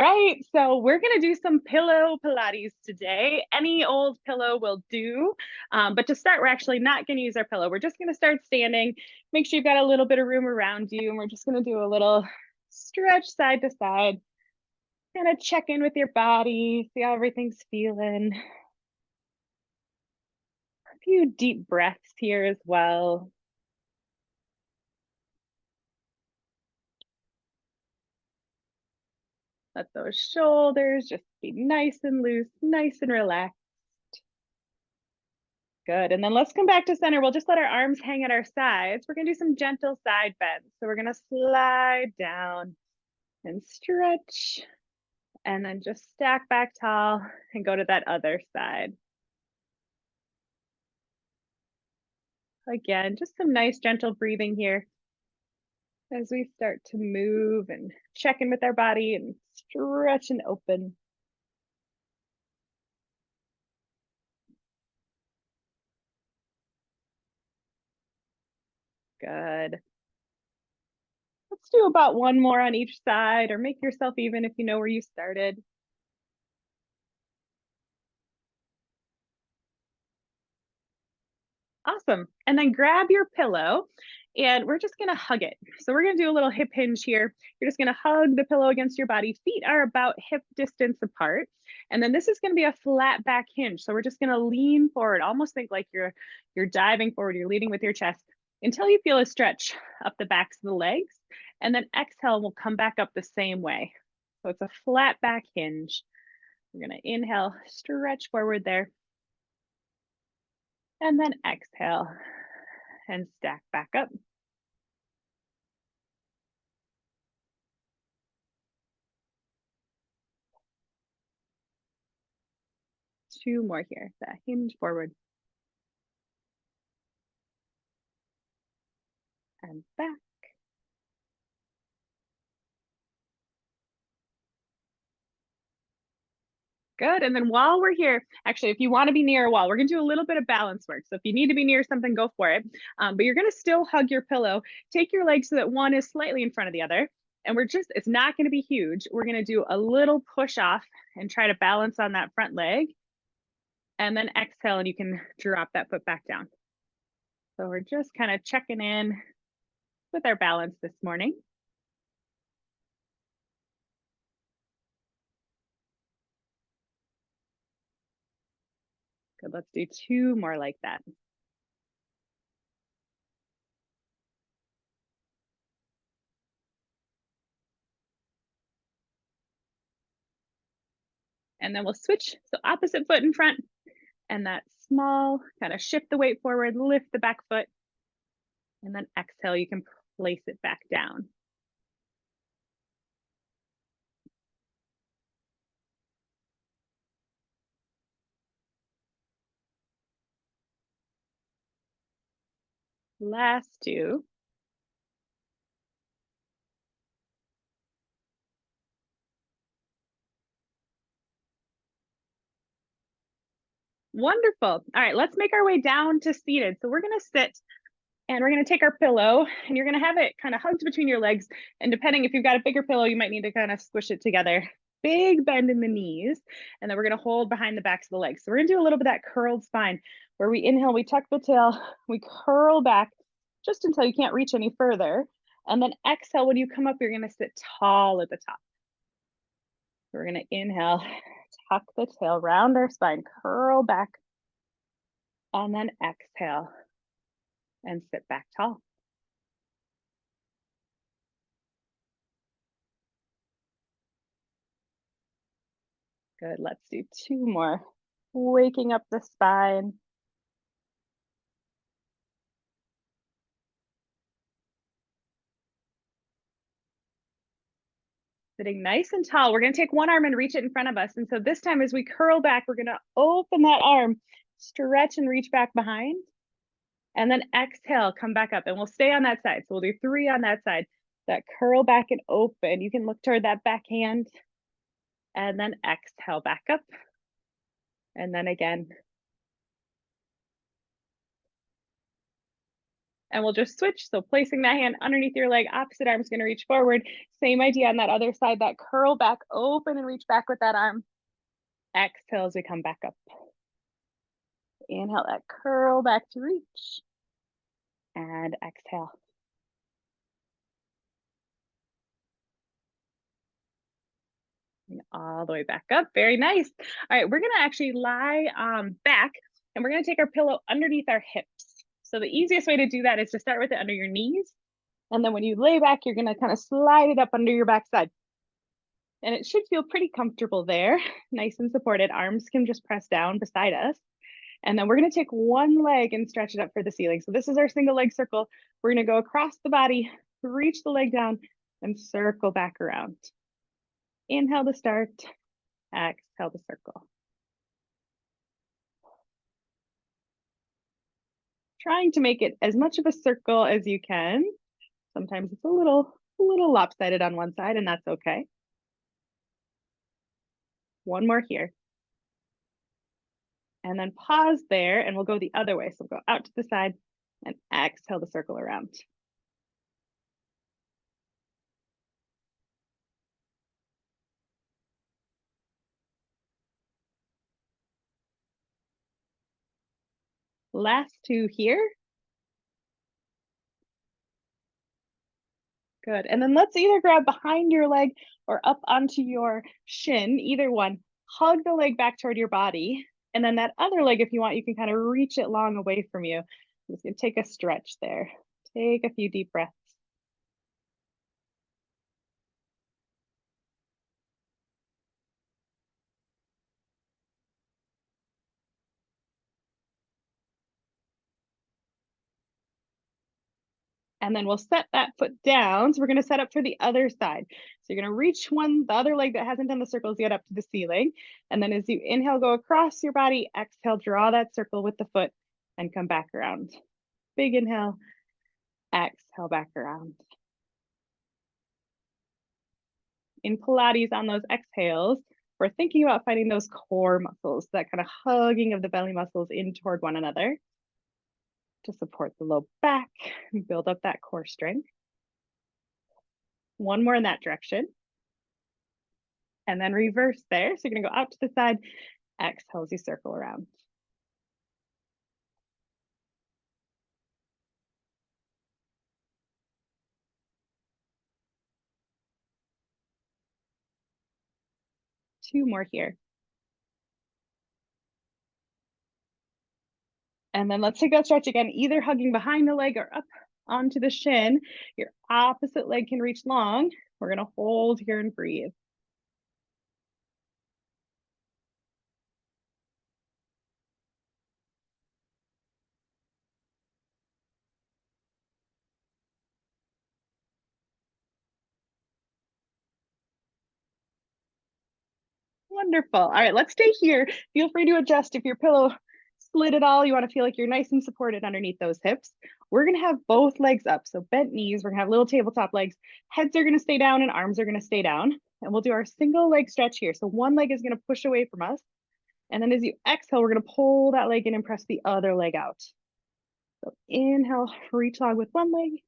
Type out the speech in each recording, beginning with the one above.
Right, so we're gonna do some pillow Pilates today. Any old pillow will do, but to start, we're actually not gonna use our pillow. We're just gonna start standing. Make sure you've got a little bit of room around you, and we're just gonna do a little stretch side to side. Kind of check in with your body, see how everything's feeling. A few deep breaths here as well. Let those shoulders just be nice and loose, nice and relaxed. Good. And then let's come back to center. We'll just let our arms hang at our sides. We're going to do some gentle side bends. So we're going to slide down and stretch, and then just stack back tall and go to that other side. Again, just some nice gentle breathing here as we start to move and check in with our body and stretch and open. Good. Let's do about one more on each side, or make yourself even if you know where you started. Awesome. And then grab your pillow and we're just going to hug it. So we're going to do a little hip hinge here. You're just going to hug the pillow against your body. Feet are about hip distance apart. And then this is going to be a flat back hinge. So we're just going to lean forward. Almost think like you're diving forward. You're leading with your chest until you feel a stretch up the backs of the legs. And then exhale, we'll come back up the same way. So it's a flat back hinge. We're going to inhale, stretch forward there. And then exhale and stack back up. Two more here, that hinge forward and back. Good. And then while we're here, actually, if you want to be near a wall, we're going to do a little bit of balance work. So if you need to be near something, go for it. But you're going to still hug your pillow. Take your legs so that one is slightly in front of the other. And it's not going to be huge. We're going to do a little push off and try to balance on that front leg. And then exhale, and you can drop that foot back down. So we're just kind of checking in with our balance this morning. Good. Let's do two more like that. And then we'll switch. So opposite foot in front, and that small kind of shift the weight forward, lift the back foot, and then exhale, you can place it back down. Last two. Wonderful. All right, let's make our way down to seated. So we're going to sit and we're going to take our pillow and you're going to have it kind of hugged between your legs. And depending if you've got a bigger pillow, you might need to kind of squish it together. Big bend in the knees. And then we're going to hold behind the backs of the legs. So we're going to do a little bit of that curled spine where we inhale, we tuck the tail, we curl back just until you can't reach any further. And then exhale, when you come up, you're going to sit tall at the top. We're going to inhale, tuck the tail, round our spine, curl back, and then exhale and sit back tall. Good. Let's do two more. Waking up the spine. Sitting nice and tall. We're going to take one arm and reach it in front of us. And so this time as we curl back, we're going to open that arm, stretch and reach back behind. And then exhale, come back up. And we'll stay on that side. So we'll do three on that side. That curl back and open. You can look toward that back hand. And then exhale back up. And then again. And we'll just switch. So placing that hand underneath your leg, opposite arm's going to reach forward. Same idea on that other side, that curl back, open and reach back with that arm. Exhale as we come back up. Inhale, that curl back to reach. And exhale. And all the way back up. Very nice. All right, we're going to actually lie back and we're going to take our pillow underneath our hips. So the easiest way to do that is to start with it under your knees. And then when you lay back, you're going to kind of slide it up under your backside. And it should feel pretty comfortable there, nice and supported. Arms can just press down beside us. And then we're going to take one leg and stretch it up for the ceiling. So this is our single leg circle. We're going to go across the body, reach the leg down, and circle back around. Inhale to start, exhale to circle. Trying to make it as much of a circle as you can. Sometimes it's a little lopsided on one side, and that's okay. One more here. And then pause there, and we'll go the other way. So we'll go out to the side and exhale to circle around. Last two here. Good. And then let's either grab behind your leg or up onto your shin, either one. Hug the leg back toward your body. And then that other leg, if you want, you can kind of reach it long away from you. I'm just going to take a stretch there. Take a few deep breaths. And then we'll set that foot down. So we're going to set up for the other side. So you're going to reach the other leg that hasn't done the circles yet up to the ceiling. And then as you inhale, go across your body, exhale, draw that circle with the foot and come back around. Big inhale, exhale back around. In Pilates on those exhales, we're thinking about finding those core muscles, that kind of hugging of the belly muscles in toward one another to support the low back and build up that core strength. One more in that direction. And then reverse there. So you're going to go out to the side, exhale as you circle around. Two more here. And then let's take that stretch again, either hugging behind the leg or up onto the shin. Your opposite leg can reach long. We're going to hold here and breathe. Wonderful. All right, let's stay here. Feel free to adjust if your pillow split at all. You want to feel like you're nice and supported underneath those hips. We're going to have both legs up. So bent knees, we're going to have little tabletop legs. Heads are going to stay down and arms are going to stay down. And we'll do our single leg stretch here. So one leg is going to push away from us. And then as you exhale, we're going to pull that leg in and press the other leg out. So inhale, reach long with one leg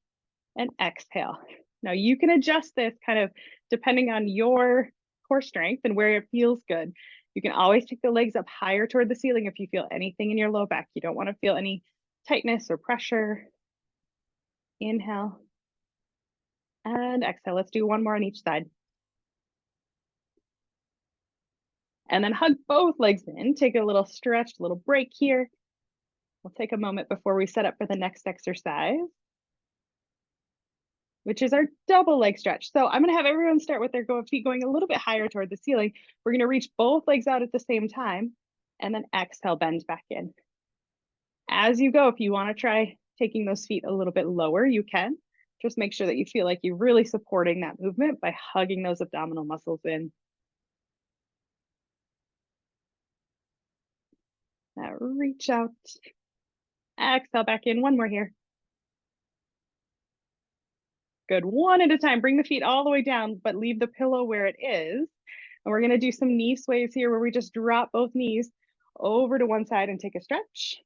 and exhale. Now you can adjust this kind of depending on your core strength and where it feels good. You can always take the legs up higher toward the ceiling if you feel anything in your low back. You don't want to feel any tightness or pressure. Inhale and exhale. Let's do one more on each side. And then hug both legs in. Take a little stretch, a little break here. We'll take a moment before we set up for the next exercise, which is our double leg stretch. So I'm going to have everyone start with their feet going a little bit higher toward the ceiling. We're going to reach both legs out at the same time and then exhale, bend back in. As you go, if you want to try taking those feet a little bit lower, you can. Just make sure that you feel like you're really supporting that movement by hugging those abdominal muscles in. Now reach out, exhale back in. One more here. Good. One at a time. Bring the feet all the way down, but leave the pillow where it is. And we're going to do some knee sways here where we just drop both knees over to one side and take a stretch.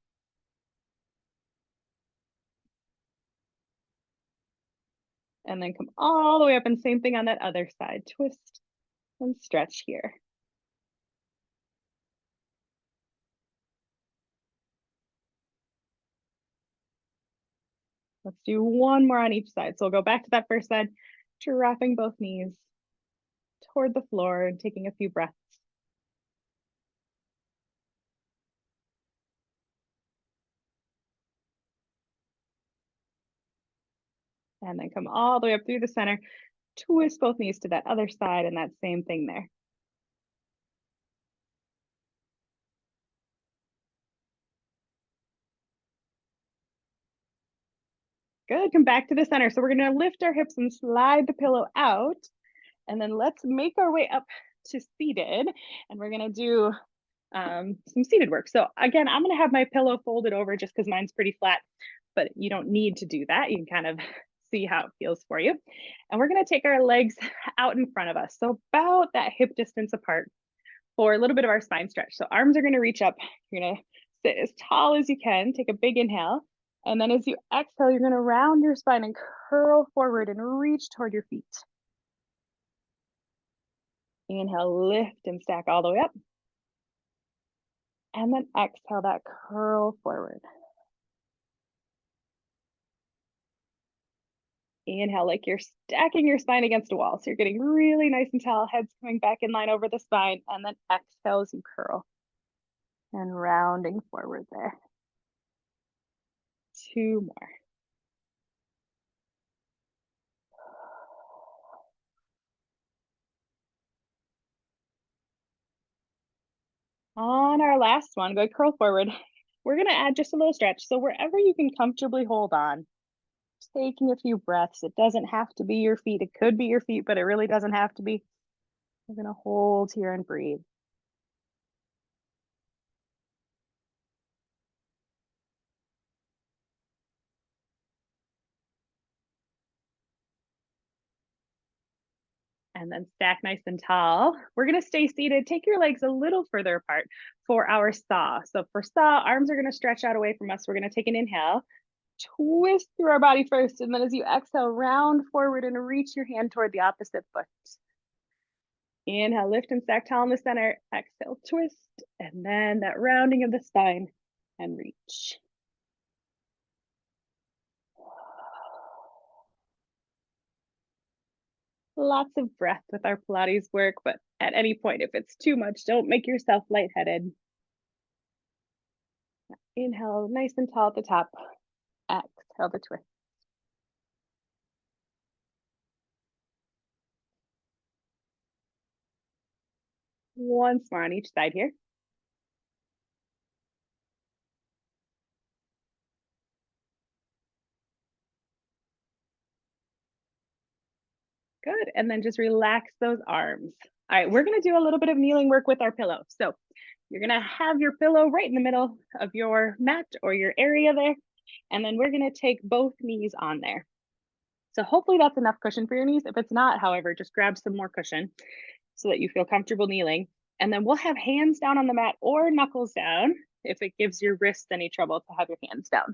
And then come all the way up and same thing on that other side. Twist and stretch here. Let's do one more on each side. So we'll go back to that first side, dropping both knees toward the floor and taking a few breaths. And then come all the way up through the center, twist both knees to that other side and that same thing there. Good, come back to the center. So we're gonna lift our hips and slide the pillow out. And then let's make our way up to seated. And we're gonna do some seated work. So again, I'm gonna have my pillow folded over just because mine's pretty flat, but you don't need to do that. You can kind of see how it feels for you. And we're gonna take our legs out in front of us. So about that hip distance apart for a little bit of our spine stretch. So arms are gonna reach up. You're gonna sit as tall as you can, take a big inhale. And then as you exhale, you're gonna round your spine and curl forward and reach toward your feet. Inhale, lift and stack all the way up. And then exhale that curl forward. Inhale, like you're stacking your spine against a wall. So you're getting really nice and tall, head's coming back in line over the spine. And then exhale as you curl and rounding forward there. Two more. On our last one, go curl forward. We're gonna add just a little stretch. So wherever you can comfortably hold on, taking a few breaths. It doesn't have to be your feet. It could be your feet, but it really doesn't have to be. We're gonna hold here and breathe. And then stack nice and tall. We're gonna stay seated. Take your legs a little further apart for our saw. So for saw, arms are gonna stretch out away from us. We're gonna take an inhale, twist through our body first, and then as you exhale, round forward and reach your hand toward the opposite foot. Inhale, lift and stack tall in the center. Exhale, twist, and then that rounding of the spine and reach. Lots of breath with our Pilates work, but at any point, if it's too much, don't make yourself lightheaded. Inhale, nice and tall at the top. Exhale the twist. Once more on each side here. Good, and then just relax those arms. All right, we're gonna do a little bit of kneeling work with our pillow. So you're gonna have your pillow right in the middle of your mat or your area there, and then we're gonna take both knees on there. So hopefully that's enough cushion for your knees. If it's not, however, just grab some more cushion so that you feel comfortable kneeling. And then we'll have hands down on the mat or knuckles down if it gives your wrists any trouble to have your hands down.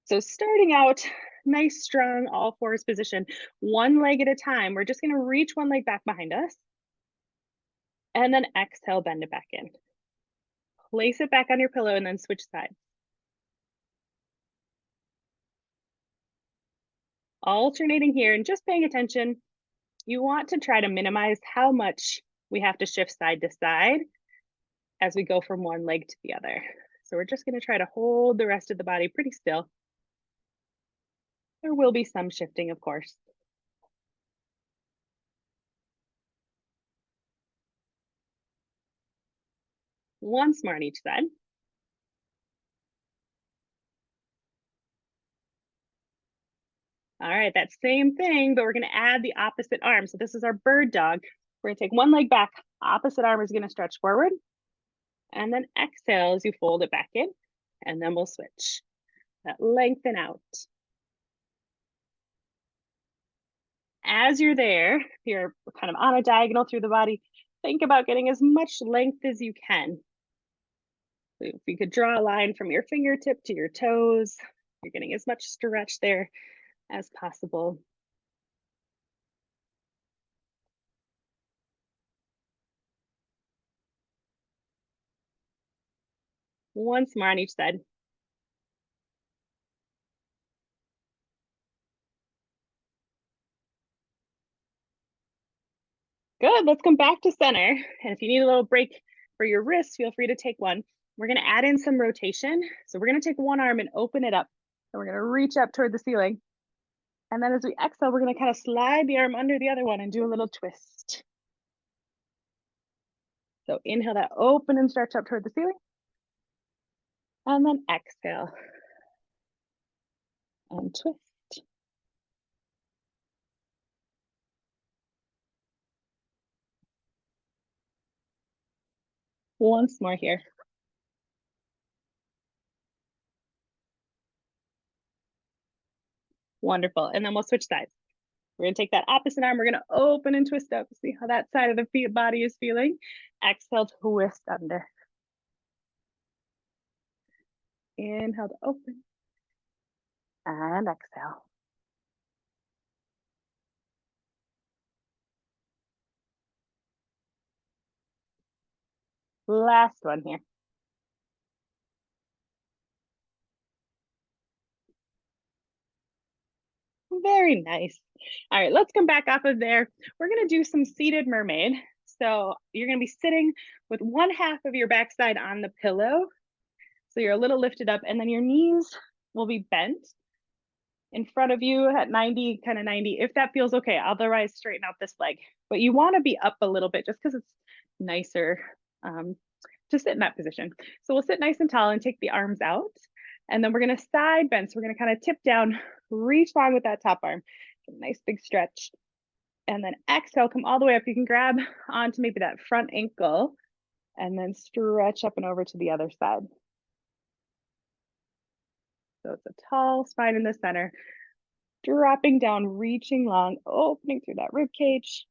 So starting out, nice, strong, all fours position, one leg at a time. We're just gonna reach one leg back behind us and then exhale, bend it back in. Place it back on your pillow and then switch sides. Alternating here and just paying attention. You want to try to minimize how much we have to shift side to side as we go from one leg to the other. So we're just gonna try to hold the rest of the body pretty still. There will be some shifting, of course. Once more on each side. All right, that same thing, but we're gonna add the opposite arm. So this is our bird dog. We're gonna take one leg back, opposite arm is gonna stretch forward, and then exhale as you fold it back in, and then we'll switch. That lengthen out. As you're there, you're kind of on a diagonal through the body, think about getting as much length as you can. So if you could draw a line from your fingertip to your toes, you're getting as much stretch there as possible. Once more on each side. Good. Let's come back to center. And if you need a little break for your wrist, feel free to take one. We're going to add in some rotation. So we're going to take one arm and open it up. And we're going to reach up toward the ceiling. And then as we exhale, we're going to kind of slide the arm under the other one and do a little twist. So inhale that open and stretch up toward the ceiling. And then exhale and twist. Once more here. Wonderful. And then we'll switch sides. We're going to take that opposite arm. We're going to open and twist up. See how that side of the body is feeling. Exhale, twist under. Inhale to open. And exhale. Last one here. Very nice. All right, let's come back off of there. We're going to do some seated mermaid. So you're going to be sitting with one half of your backside on the pillow. So you're a little lifted up, and then your knees will be bent in front of you at 90, kind of 90, if that feels okay. Otherwise, straighten out this leg. But you want to be up a little bit just because it's nicer to sit in that position. So we'll sit nice and tall and take the arms out. And then we're going to side bend. So we're going to kind of tip down, reach long with that top arm. Nice big stretch. And then exhale, come all the way up. You can grab onto maybe that front ankle and then stretch up and over to the other side. So it's a tall spine in the center, dropping down, reaching long, opening through that rib cage.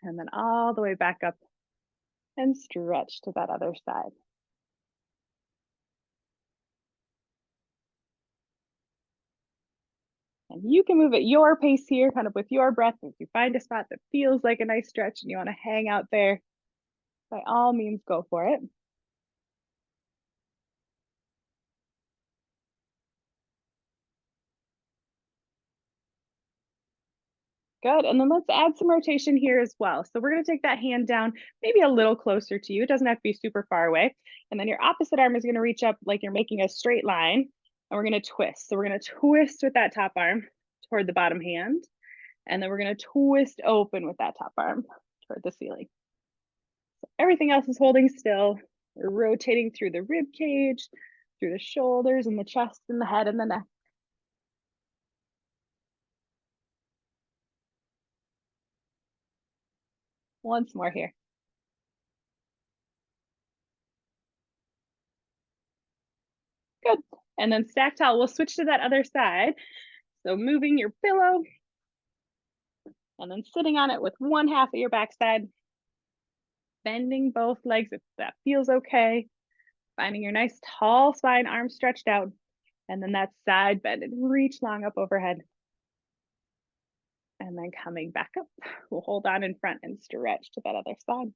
And then all the way back up and stretch to that other side. And you can move at your pace here, kind of with your breath. If you find a spot that feels like a nice stretch and you want to hang out there, by all means, go for it. Good. And then let's add some rotation here as well. So we're going to take that hand down, maybe a little closer to you. It doesn't have to be super far away. And then your opposite arm is going to reach up like you're making a straight line. And we're going to twist. So we're going to twist with that top arm toward the bottom hand. And then we're going to twist open with that top arm toward the ceiling. So everything else is holding still. We're rotating through the rib cage, through the shoulders and the chest and the head and the neck. Once more here. Good. And then stack towel. We'll switch to that other side. So moving your pillow and then sitting on it with one half of your backside, bending both legs if that feels okay. Finding your nice tall spine, arms stretched out, and then that side bend and reach long up overhead. And then coming back up, we'll hold on in front and stretch to that other side.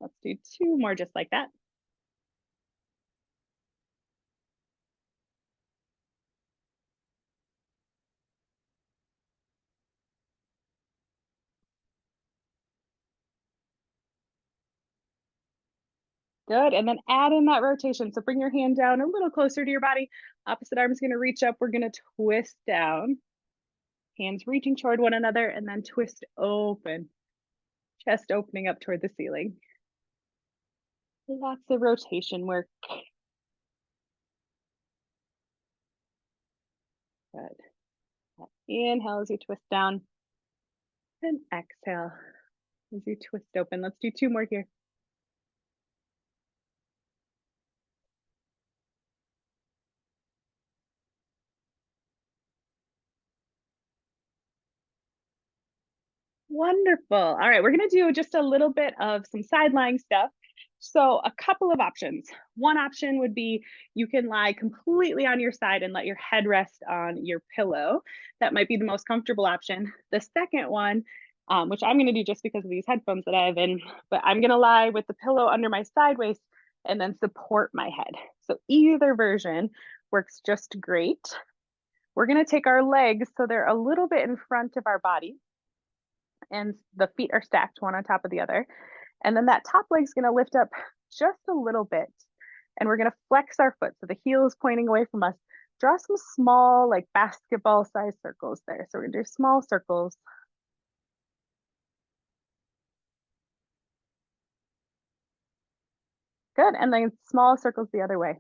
Let's do two more just like that. Good. And then add in that rotation. So bring your hand down a little closer to your body. Opposite arm is going to reach up. We're going to twist down. Hands reaching toward one another and then twist open. Chest opening up toward the ceiling. Lots of rotation work. Good. Inhale as you twist down. And exhale as you twist open. Let's do two more here. Wonderful. All right, we're gonna do just a little bit of some side lying stuff. So a couple of options. One option would be you can lie completely on your side and let your head rest on your pillow. That might be the most comfortable option. The second one, which I'm gonna do just because of these headphones that I have in, but I'm gonna lie with the pillow under my side waist and then support my head. So either version works just great. We're gonna take our legs so they're a little bit in front of our body and the feet are stacked one on top of the other. And then that top leg's gonna lift up just a little bit. And we're gonna flex our foot. So the heel is pointing away from us. Draw some small, like basketball size circles there. So we're gonna do small circles. Good. And then small circles the other way.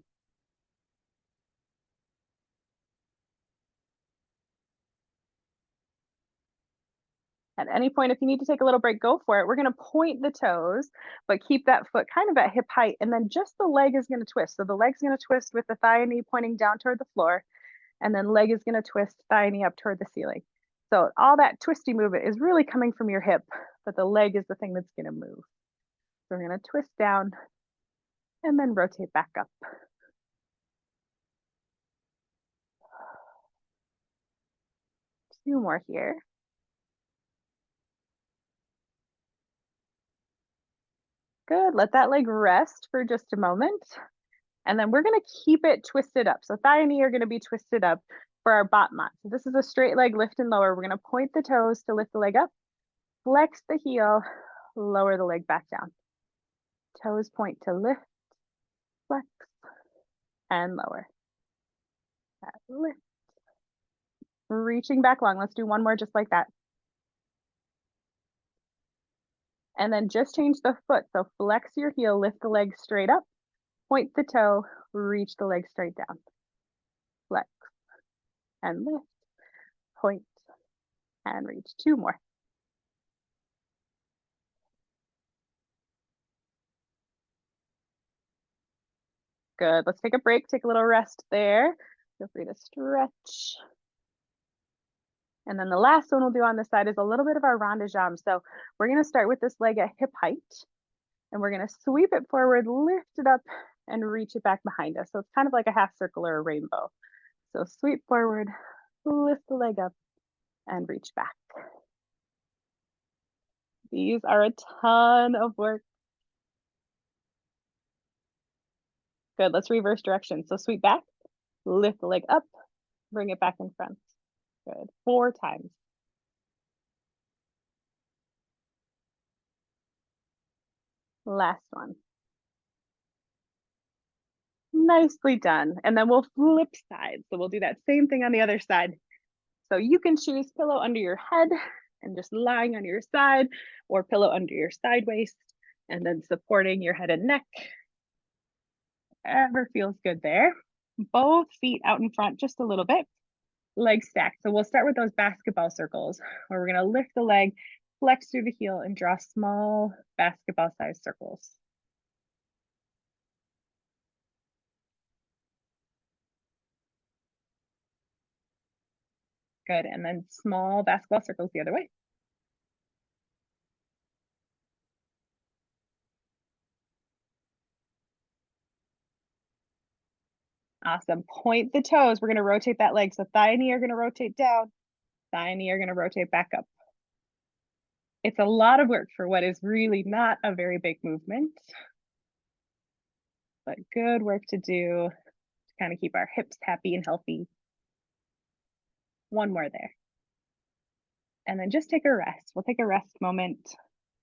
At any point, if you need to take a little break, go for it. We're gonna point the toes, but keep that foot kind of at hip height. And then just the leg is gonna twist. So the leg's gonna twist with the thigh and knee pointing down toward the floor. And then leg is gonna twist, thigh and knee up toward the ceiling. So all that twisty movement is really coming from your hip, but the leg is the thing that's gonna move. So we're gonna twist down and then rotate back up. Two more here. Good, let that leg rest for just a moment. And then we're gonna keep it twisted up. So thigh and knee are gonna be twisted up for our bot mat. So this is a straight leg lift and lower. We're gonna point the toes to lift the leg up, flex the heel, lower the leg back down. Toes point to lift, flex, and lower. Lift. Reaching back long. Let's do one more just like that. And then just change the foot. So flex your heel, lift the leg straight up, point the toe, reach the leg straight down. Flex and lift, point and reach. Two more. Good. Let's take a break, take a little rest there. Feel free to stretch. And then the last one we'll do on this side is a little bit of our rond de jambe. So we're going to start with this leg at hip height. And we're going to sweep it forward, lift it up, and reach it back behind us. So it's kind of like a half circle or a rainbow. So sweep forward, lift the leg up, and reach back. These are a ton of work. Good, let's reverse direction. So sweep back, lift the leg up, bring it back in front. Good, 4 times. Last one. Nicely done. And then we'll flip sides. So we'll do that same thing on the other side. So you can choose pillow under your head and just lying on your side, or pillow under your side waist and then supporting your head and neck. Whatever feels good there. Both feet out in front just a little bit. Legs stacked. So we'll start with those basketball circles where we're going to lift the leg, flex through the heel, and draw small basketball sized circles. Good. And then small basketball circles the other way. Awesome. Point the toes. We're going to rotate that leg. So thigh and knee are going to rotate down. Thigh and knee are going to rotate back up. It's a lot of work for what is really not a very big movement, but good work to do to kind of keep our hips happy and healthy. One more there. And then just take a rest. We'll take a rest moment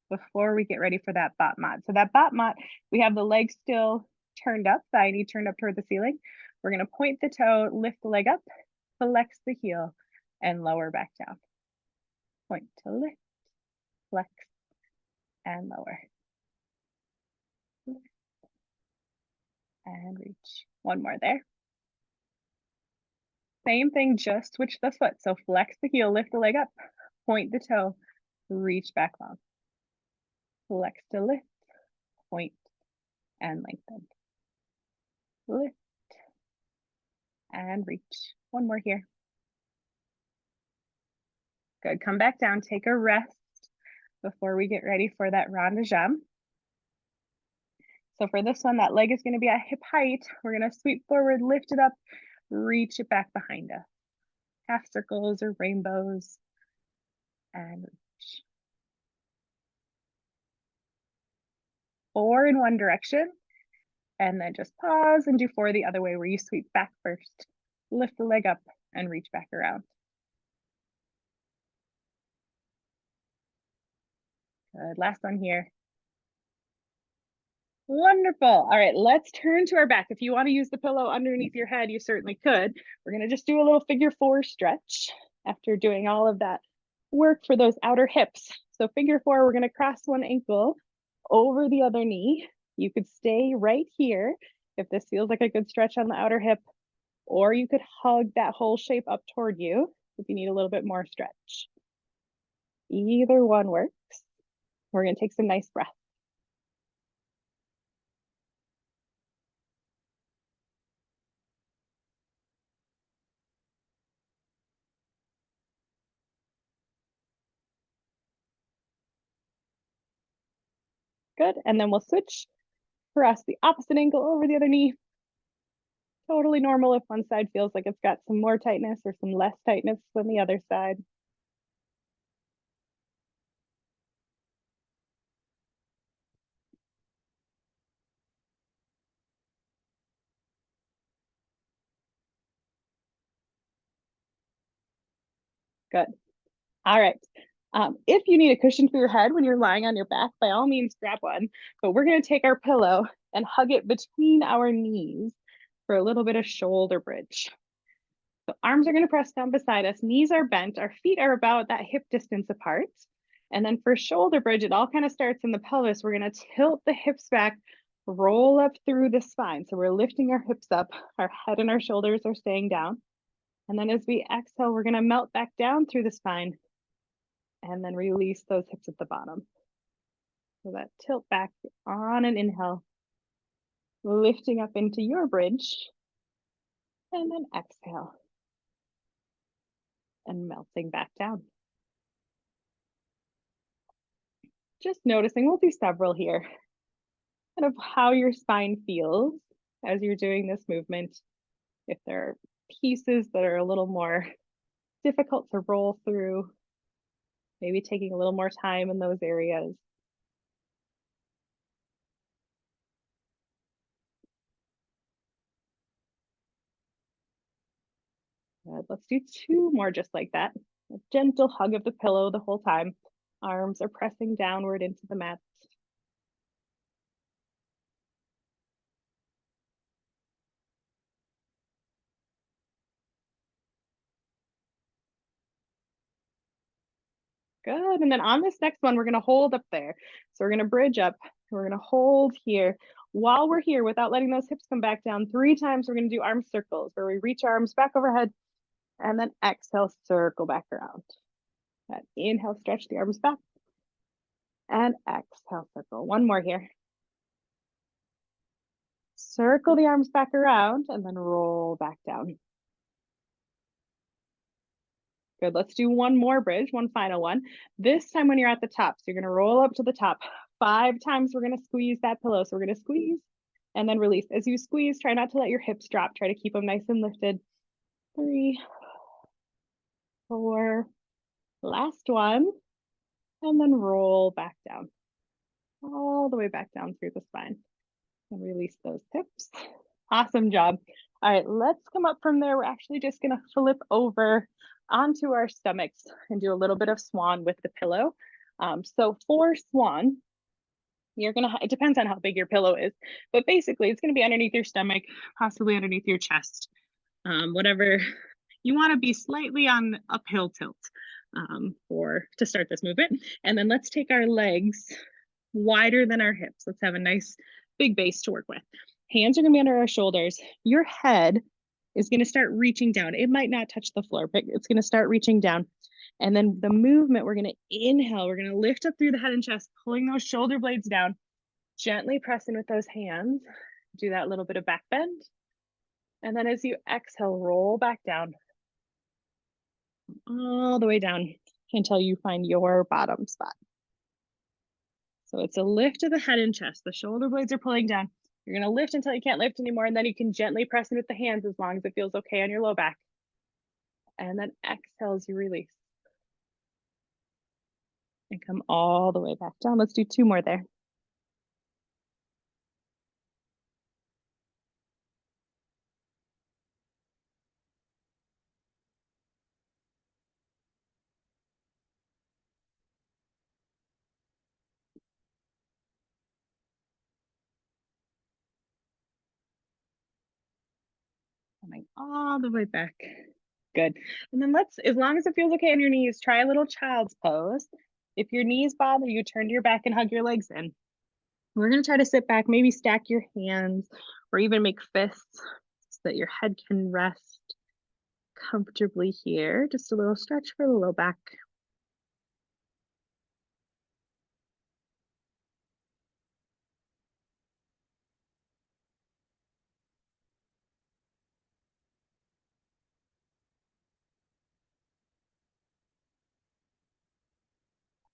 before we get ready for that bot mat. So that bot mat, we have the leg still turned up, thigh knee turned up toward the ceiling. We're going to point the toe, lift the leg up, flex the heel, and lower back down. Point to lift, flex, and lower. Lift, and reach. One more there. Same thing, just switch the foot. So flex the heel, lift the leg up, point the toe, reach back long. Flex to lift, point, and lengthen. Lift, and reach. One more here. Good, come back down, take a rest. before we get ready for that rond de jambe. So for this one, that leg is going to be at hip height. We're going to sweep forward, lift it up, reach it back behind us. Half circles or rainbows, and reach. 4 in one direction, and then just pause and do 4 the other way, where you sweep back first, lift the leg up, and reach back around. Good, last one here. Wonderful. All right, let's turn to our back. If you want to use the pillow underneath your head, you certainly could. We're going to just do a little figure 4 stretch after doing all of that work for those outer hips. So figure 4, we're going to cross one ankle over the other knee. You could stay right here if this feels like a good stretch on the outer hip, or you could hug that whole shape up toward you if you need a little bit more stretch. Either one works. We're going to take some nice breath. Good, and then we'll switch, press the opposite ankle over the other knee. Totally normal if one side feels like it's got some more tightness or some less tightness than the other side. Good. All right. If you need a cushion for your head when you're lying on your back, by all means, grab one. But we're going to take our pillow and hug it between our knees for a little bit of shoulder bridge. So arms are going to press down beside us. Knees are bent. Our feet are about that hip distance apart. And then for shoulder bridge, it all kind of starts in the pelvis. We're going to tilt the hips back, roll up through the spine. So we're lifting our hips up. Our head and our shoulders are staying down. And then as we exhale, we're going to melt back down through the spine and then release those hips at the bottom. So that tilt back on an inhale, lifting up into your bridge, and then exhale and melting back down. Just noticing, we'll do several here, kind of how your spine feels as you're doing this movement. If there are pieces that are a little more difficult to roll through, maybe taking a little more time in those areas. Good. Let's do 2 more just like that. A gentle hug of the pillow the whole time. Arms are pressing downward into the mat. Good. And then on this next one, we're going to hold up there. So we're going to bridge up. We're going to hold here. While we're here, without letting those hips come back down, 3 times, we're going to do arm circles where we reach our arms back overhead and then exhale, circle back around. That inhale, stretch the arms back and exhale, circle. One more here. Circle the arms back around and then roll back down. Good, let's do one more bridge, one final one. This time when you're at the top, so you're gonna roll up to the top. 5 times we're gonna squeeze that pillow. So we're gonna squeeze and then release. As you squeeze, try not to let your hips drop. Try to keep them nice and lifted. 3, 4, last one. And then roll back down. All the way back down through the spine. And release those hips. Awesome job. All right, let's come up from there. We're actually just gonna flip over onto our stomachs and do a little bit of swan with the pillow. So for swan, you're gonna, it depends on how big your pillow is, but basically it's gonna be underneath your stomach, possibly underneath your chest, whatever. You wanna be slightly on uphill tilt to start this movement. And then let's take our legs wider than our hips. Let's have a nice big base to work with. Hands are gonna be under our shoulders. Your head is gonna start reaching down. It might not touch the floor, but it's gonna start reaching down. And then the movement, we're gonna inhale, we're gonna lift up through the head and chest, pulling those shoulder blades down, gently pressing with those hands. Do that little bit of back bend. And then as you exhale, roll back down, all the way down until you find your bottom spot. So it's a lift of the head and chest. The shoulder blades are pulling down. You're going to lift until you can't lift anymore, and then you can gently press in with the hands as long as it feels okay on your low back. And then exhale as you release. And come all the way back down. Let's do 2 more there. Coming all the way back. Good. And then let's, as long as it feels okay on your knees, try a little child's pose. If your knees bother you, turn to your back and hug your legs in. We're going to try to sit back, maybe stack your hands or even make fists so that your head can rest comfortably here. Just a little stretch for the low back.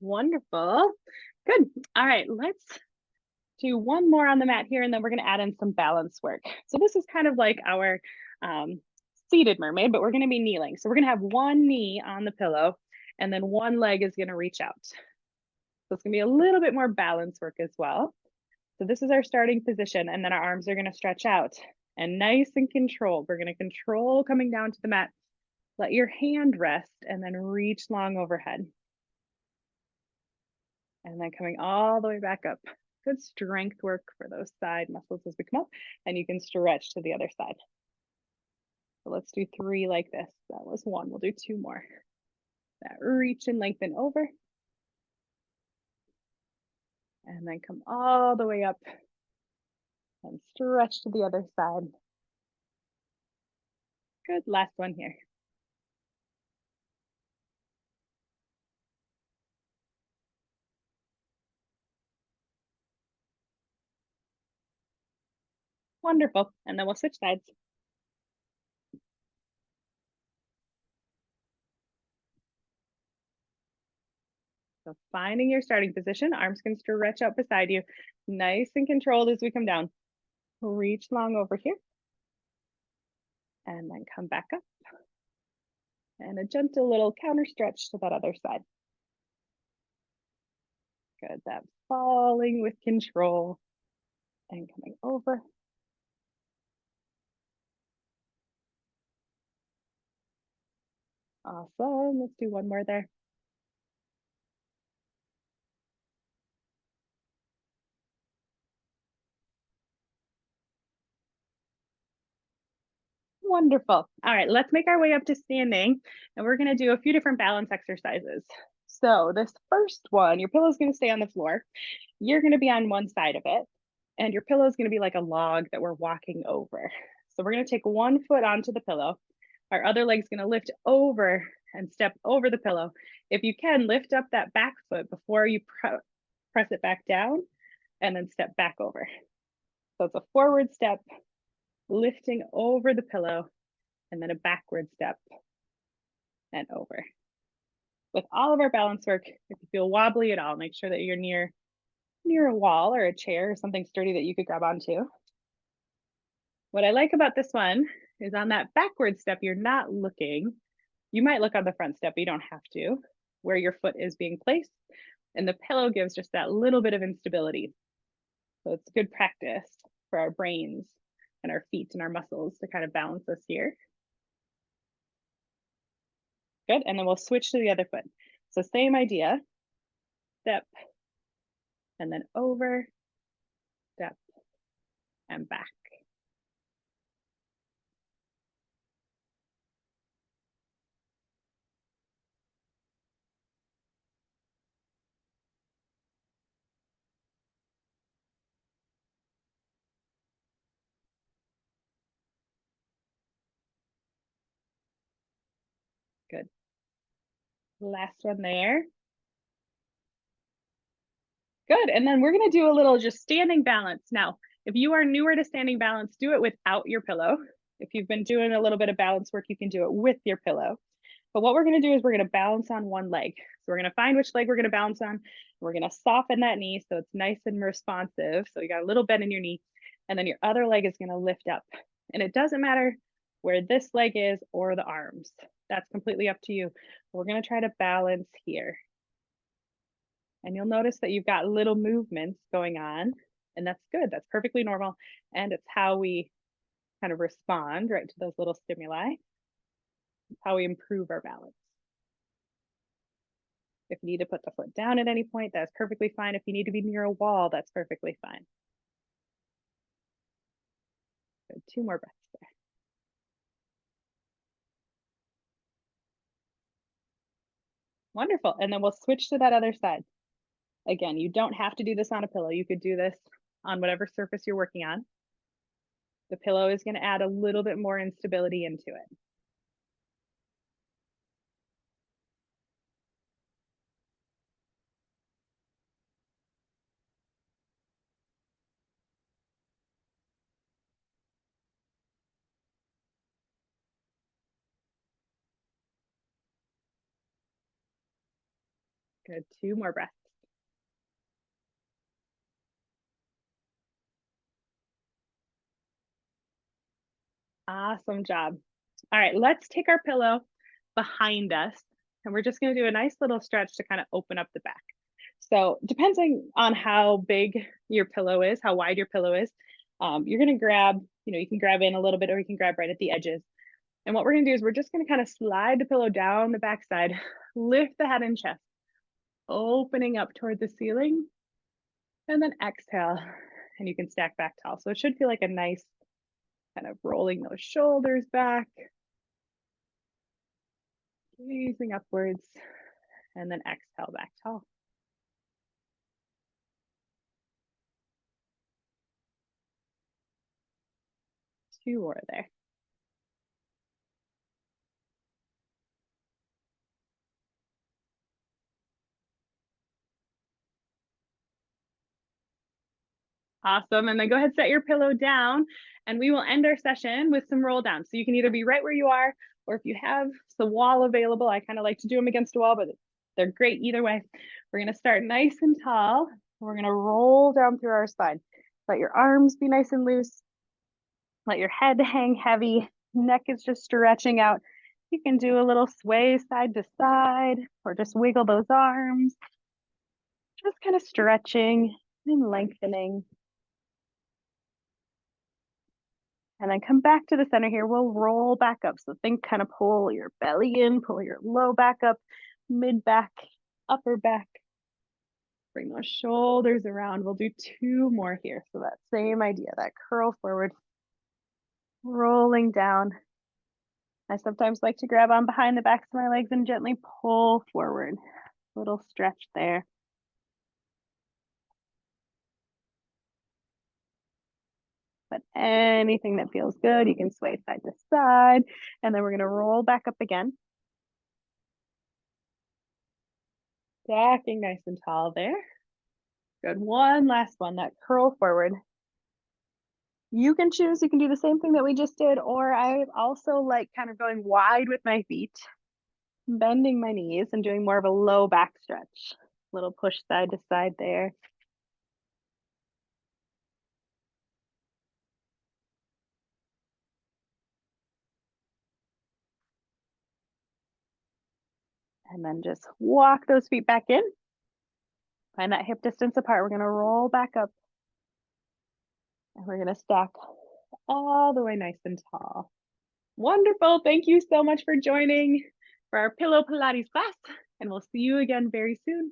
Wonderful. Good. All right, let's do one more on the mat here, and then we're going to add in some balance work. So this is kind of like our seated mermaid, but we're going to be kneeling. So we're going to have one knee on the pillow, and then one leg is going to reach out. So it's going to be a little bit more balance work as well. So this is our starting position, and then our arms are going to stretch out. And nice and controlled. We're going to control coming down to the mat. Let your hand rest, and then reach long overhead. And then coming all the way back up. Good strength work for those side muscles as we come up, and you can stretch to the other side. So let's do 3 like this. That was 1. We'll do 2 more. That reach and lengthen over. And then come all the way up and stretch to the other side. Good. Last one here. Wonderful. And then we'll switch sides. So finding your starting position, arms can stretch out beside you. Nice and controlled as we come down. Reach long over here. And then come back up. And a gentle little counter stretch to that other side. Good, that falling with control and coming over. Awesome, let's do 1 more there. Wonderful. All right, let's make our way up to standing, and we're gonna do a few different balance exercises. So this first one, your pillow's gonna stay on the floor. You're gonna be on one side of it, and your pillow is gonna be like a log that we're walking over. So we're gonna take one foot onto the pillow. Our other leg's gonna lift over and step over the pillow. If you can, lift up that back foot before you press it back down and then step back over. So it's a forward step, lifting over the pillow, and then a backward step and over. With all of our balance work, if you feel wobbly at all, make sure that you're near a wall or a chair or something sturdy that you could grab onto. What I like about this one is on that backward step, you're not looking. You might look on the front step, but you don't have to, where your foot is being placed. And the pillow gives just that little bit of instability. So it's good practice for our brains and our feet and our muscles to kind of balance us here. Good, and then we'll switch to the other foot. So same idea, step, and then over, step, and back. Good. Last one there. Good, and then we're gonna do a little just standing balance. Now, if you are newer to standing balance, do it without your pillow. If you've been doing a little bit of balance work, you can do it with your pillow. But what we're gonna do is we're gonna balance on one leg. So we're gonna find which leg we're gonna balance on. We're gonna soften that knee so it's nice and responsive. So you got a little bend in your knee, and then your other leg is gonna lift up. And it doesn't matter where this leg is or the arms. That's completely up to you. We're gonna try to balance here. And you'll notice that you've got little movements going on, and that's good. That's perfectly normal. And it's how we kind of respond right to those little stimuli, how we improve our balance. If you need to put the foot down at any point, that's perfectly fine. If you need to be near a wall, that's perfectly fine. Good. 2 more breaths there. Wonderful. And then we'll switch to that other side. Again, you don't have to do this on a pillow. You could do this on whatever surface you're working on. The pillow is going to add a little bit more instability into it. Good. 2 more breaths. Awesome job. All right, let's take our pillow behind us, and we're just going to do a nice little stretch to kind of open up the back. So, depending on how big your pillow is, how wide your pillow is, you're going to grab, you can grab in a little bit or you can grab right at the edges. And what we're going to do is we're just going to kind of slide the pillow down the backside, lift the head and chest, opening up toward the ceiling, and then exhale. And you can stack back tall. So, it should feel like a nice kind of rolling those shoulders back, gazing upwards, and then exhale back tall. 2 more there. Awesome. And then go ahead, set your pillow down, and we will end our session with some roll down. So you can either be right where you are, or if you have the wall available, I kind of like to do them against a wall, but they're great either way. We're going to start nice and tall. We're going to roll down through our spine. Let your arms be nice and loose. Let your head hang heavy. Neck is just stretching out. You can do a little sway side to side, or just wiggle those arms. Just kind of stretching and lengthening. And then come back to the center here. We'll roll back up. So think kind of pull your belly in, pull your low back up, mid back, upper back. Bring those shoulders around. We'll do 2 more here. So that same idea, that curl forward, rolling down. I sometimes like to grab on behind the backs of my legs and gently pull forward. Little stretch there. But anything that feels good, you can sway side to side. And then we're going to roll back up again. Stacking nice and tall there. Good. One last one, that curl forward. You can choose, you can do the same thing that we just did, or I also like kind of going wide with my feet, bending my knees and doing more of a low back stretch. Little push side to side there. And then just walk those feet back in. Find that hip distance apart. We're going to roll back up. And we're going to stack all the way nice and tall. Wonderful. Thank you so much for joining for our Pillow Pilates class. And we'll see you again very soon.